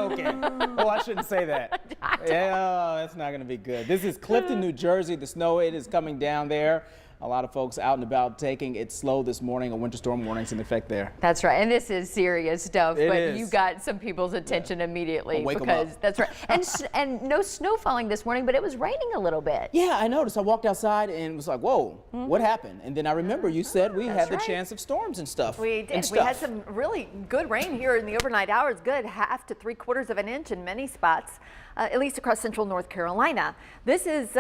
joking. Oh, I shouldn't say that. Yeah, that's not going to be good. This is Clifton, New Jersey. The snow, it is coming down there. A lot of folks out and about taking it slow this morning. A winter storm warning's in effect there. That's right, and this is serious stuff. It but is. You got some people's attention immediately Wake 'em because up. that's right. And no snow falling this morning, but it was raining a little bit. Yeah, I noticed. I walked outside and was like, "Whoa, what happened?" And then I remember you said we had the right. chance of storms and stuff. We did. We had some really good rain here in the overnight hours. Good, 1/2 to 3/4 of an inch in many spots, at least across central North Carolina. This is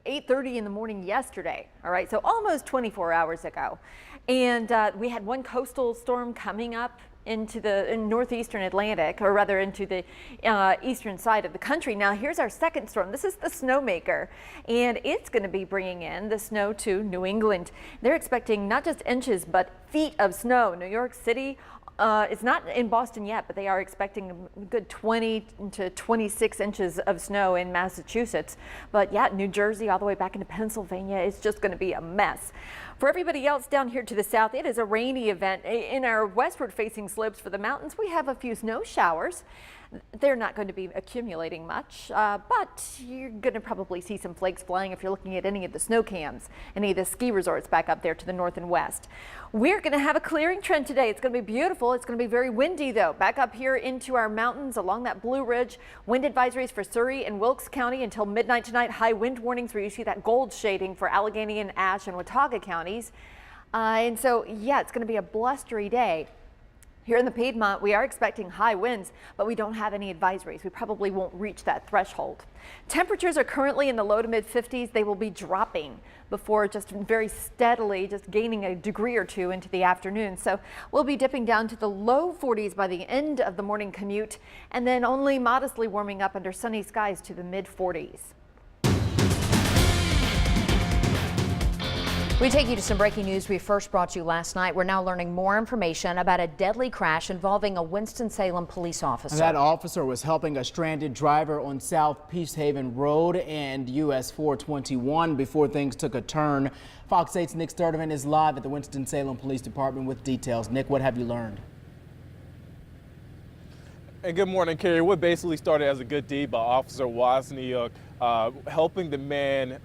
8:30 in the morning yesterday. All right, so almost 24 hours ago. And we had one coastal storm coming up into the northeastern Atlantic, or rather into the eastern side of the country. Now here's our second storm. This is the Snowmaker, and it's going to be bringing in the snow to New England. They're expecting not just inches but feet of snow. New York City, it's not in Boston yet, but they are expecting a good 20 to 26 inches of snow in Massachusetts. But yeah, New Jersey all the way back into Pennsylvania, it's just going to be a mess. For everybody else down here to the south, it is a rainy event. In our westward facing slopes for the mountains, we have a few snow showers. They're not going to be accumulating much, but you're going to probably see some flakes flying if you're looking at any of the snow cams, any of the ski resorts back up there to the north and west. We're going to have a clearing trend today. It's going to be beautiful. It's going to be very windy, though. Back up here into our mountains along that Blue Ridge. Wind advisories for Surrey and Wilkes County until midnight tonight. High wind warnings where you see that gold shading for Allegheny and Ashe and Watauga counties. And so, yeah, it's going to be a blustery day. Here in the Piedmont, we are expecting high winds, but we don't have any advisories. We probably won't reach that threshold. Temperatures are currently in the low to mid 50s. They will be dropping before just very steadily, just gaining a degree or two into the afternoon. So we'll be dipping down to the low 40s by the end of the morning commute, and then only modestly warming up under sunny skies to the mid 40s. We take you to some breaking news we first brought you last night. We're now learning more information about a deadly crash involving a Winston-Salem police officer. That officer was helping a stranded driver on South Peacehaven Road and US 421 before things took a turn. Fox 8's Nick Sturdivant is live at the Winston-Salem Police Department with details. Nick, what have you learned? And good morning, Kerry. What basically started as a good deed by Officer Wozniak, helping the man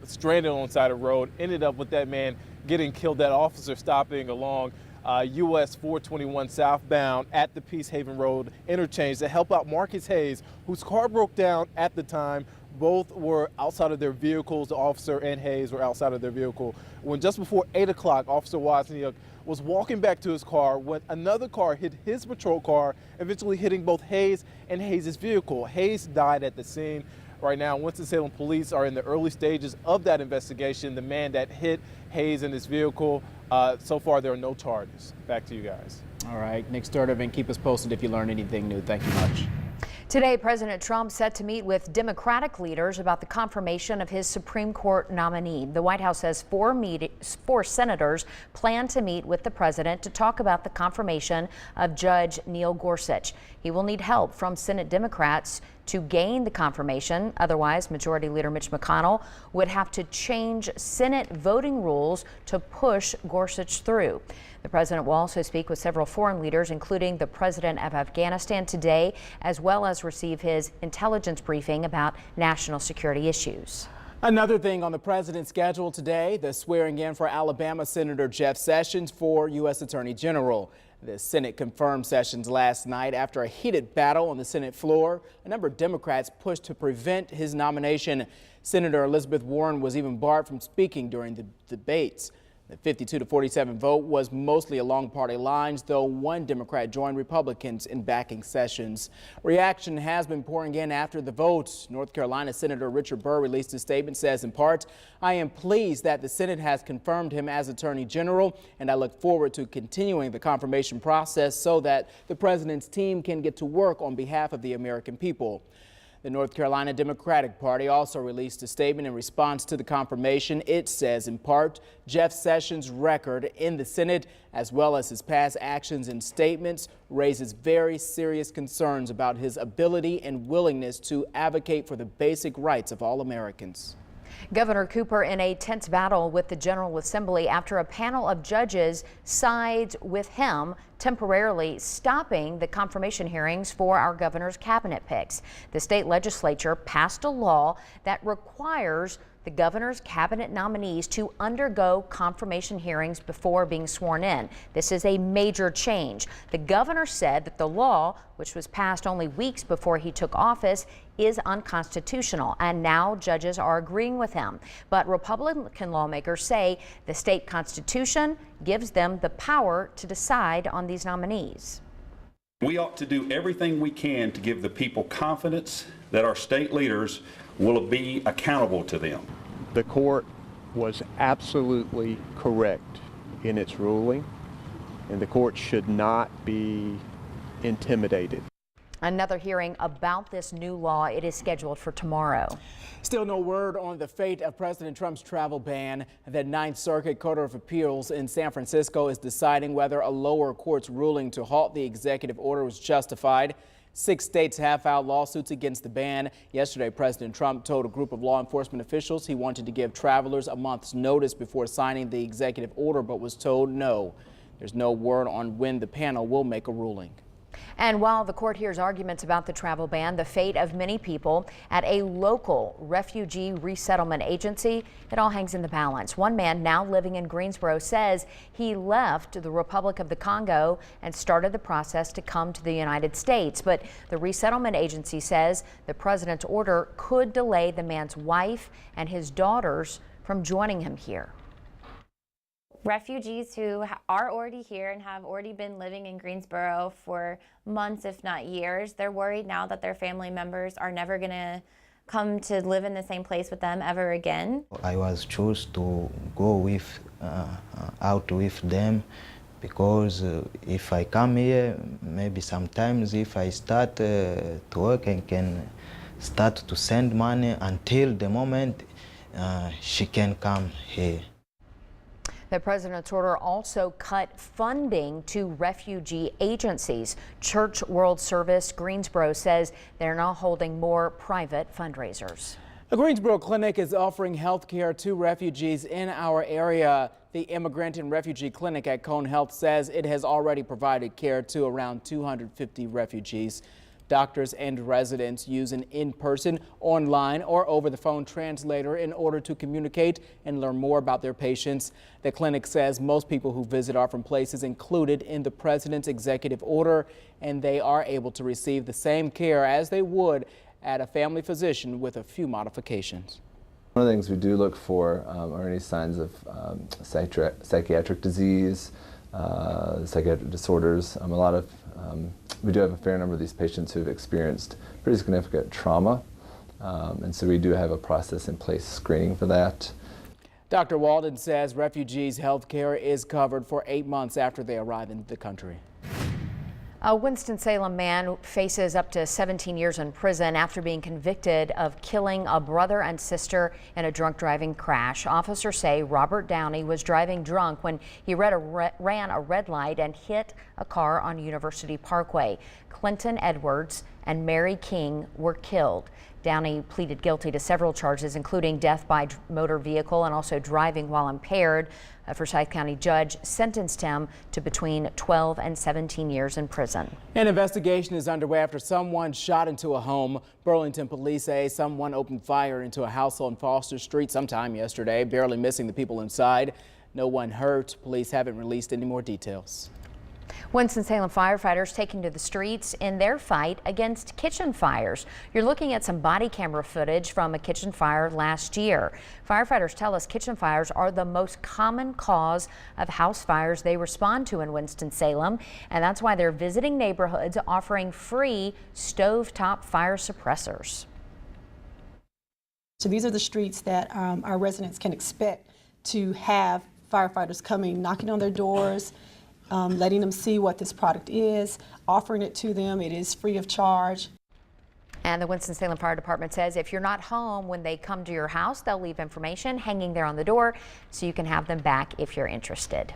stranded on the side of the road, ended up with that man getting killed. That officer stopping along US 421 southbound at the Peacehaven Road interchange to help out Marcus Hayes, whose car broke down at the time. Both were outside of their vehicles. The officer and Hayes were outside of their vehicle. When just before 8 o'clock, Officer Wozniak was walking back to his car when another car hit his patrol car, eventually hitting both Hayes and Hayes' vehicle. Hayes died at the scene. Right now, Winston-Salem police are in the early stages of that investigation. The man that hit Hayes in his vehicle, so far there are no charges. Back to you guys. All right, Nick Sturdivant, keep us posted if you learn anything new. Thank you much. Today, President Trump set to meet with Democratic leaders about the confirmation of his Supreme Court nominee. The White House says four senators plan to meet with the president to talk about the confirmation of Judge Neil Gorsuch. He will need help from Senate Democrats to gain the confirmation. Otherwise, Majority Leader Mitch McConnell would have to change Senate voting rules to push Gorsuch through. The president will also speak with several foreign leaders, including the president of Afghanistan today, as well as receive his intelligence briefing about national security issues. Another thing on the president's schedule today, the swearing in for Alabama Senator Jeff Sessions for U.S. Attorney General. The Senate confirmed Sessions last night after a heated battle on the Senate floor. A number of Democrats pushed to prevent his nomination. Senator Elizabeth Warren was even barred from speaking during the debates. The 52-47 vote was mostly along party lines, though one Democrat joined Republicans in backing Sessions. Reaction has been pouring in after the vote. North Carolina Senator Richard Burr released a statement, says in part, "I am pleased that the Senate has confirmed him as Attorney General, and I look forward to continuing the confirmation process so that the president's team can get to work on behalf of the American people." The North Carolina Democratic Party also released a statement in response to the confirmation. It says, in part, Jeff Sessions' record in the Senate, as well as his past actions and statements, raises very serious concerns about his ability and willingness to advocate for the basic rights of all Americans. Governor Cooper in a tense battle with the General Assembly after a panel of judges sides with him, temporarily stopping the confirmation hearings for our governor's cabinet picks. The state legislature passed a law that requires the governor's cabinet nominees to undergo confirmation hearings before being sworn in. This is a major change. The governor said that the law, which was passed only weeks before he took office, is unconstitutional, and now judges are agreeing with him. But Republican lawmakers say the state constitution gives them the power to decide on these nominees. We ought to do everything we can to give the people confidence that our state leaders will be accountable to them. The court was absolutely correct in its ruling, and the court should not be intimidated. Another hearing about this new law, it is scheduled for tomorrow. Still no word on the fate of President Trump's travel ban. The Ninth Circuit Court of Appeals in San Francisco is deciding whether a lower court's ruling to halt the executive order was justified. 6 states have filed lawsuits against the ban. Yesterday, President Trump told a group of law enforcement officials he wanted to give travelers a month's notice before signing the executive order, but was told no. There's no word on when the panel will make a ruling. And while the court hears arguments about the travel ban, the fate of many people at a local refugee resettlement agency, it all hangs in the balance. One man now living in Greensboro says he left the Republic of the Congo and started the process to come to the United States. But the resettlement agency says the president's order could delay the man's wife and his daughters from joining him here. Refugees who are already here and have already been living in Greensboro for months, if not years, they're worried now that their family members are never going to come to live in the same place with them ever again. I was chosen to go out with them because if I come here, maybe sometimes if I start to work, I can start to send money until the moment she can come here. The president's order also cut funding to refugee agencies. Church World Service Greensboro says they're now holding more private fundraisers. A Greensboro clinic is offering health care to refugees in our area. The Immigrant and Refugee Clinic at Cone Health says it has already provided care to around 250 refugees. Doctors and residents use an in-person, online, or over-the-phone translator in order to communicate and learn more about their patients. The clinic says most people who visit are from places included in the president's executive order, and they are able to receive the same care as they would at a family physician with a few modifications. One of the things we do look for are any signs of psychiatric disease, psychiatric disorders. We do have a fair number of these patients who have experienced pretty significant trauma, and so we do have a process in place screening for that. Dr. Walden says refugees' health care is covered for 8 months after they arrive in the country. A Winston-Salem man faces up to 17 years in prison after being convicted of killing a brother and sister in a drunk driving crash. Officers say Robert Downey was driving drunk when he ran a red light and hit a car on University Parkway. Clinton Edwards and Mary King were killed. Downey pleaded guilty to several charges, including death by motor vehicle and also driving while impaired. A Forsyth County judge sentenced him to between 12 and 17 years in prison. An investigation is underway after someone shot into a home. Burlington police say someone opened fire into a house on Foster Street sometime yesterday, barely missing the people inside. No one hurt. Police haven't released any more details. Winston-Salem firefighters taking to the streets in their fight against kitchen fires. You're looking at some body camera footage from a kitchen fire last year. Firefighters tell us kitchen fires are the most common cause of house fires they respond to in Winston-Salem, and that's why they're visiting neighborhoods offering free stovetop fire suppressors. So these are the streets that our residents can expect to have firefighters coming, knocking on their doors, letting them see what this product is, offering it to them. It is free of charge. And the Winston-Salem Fire Department says if you're not home when they come to your house, they'll leave information hanging there on the door so you can have them back if you're interested.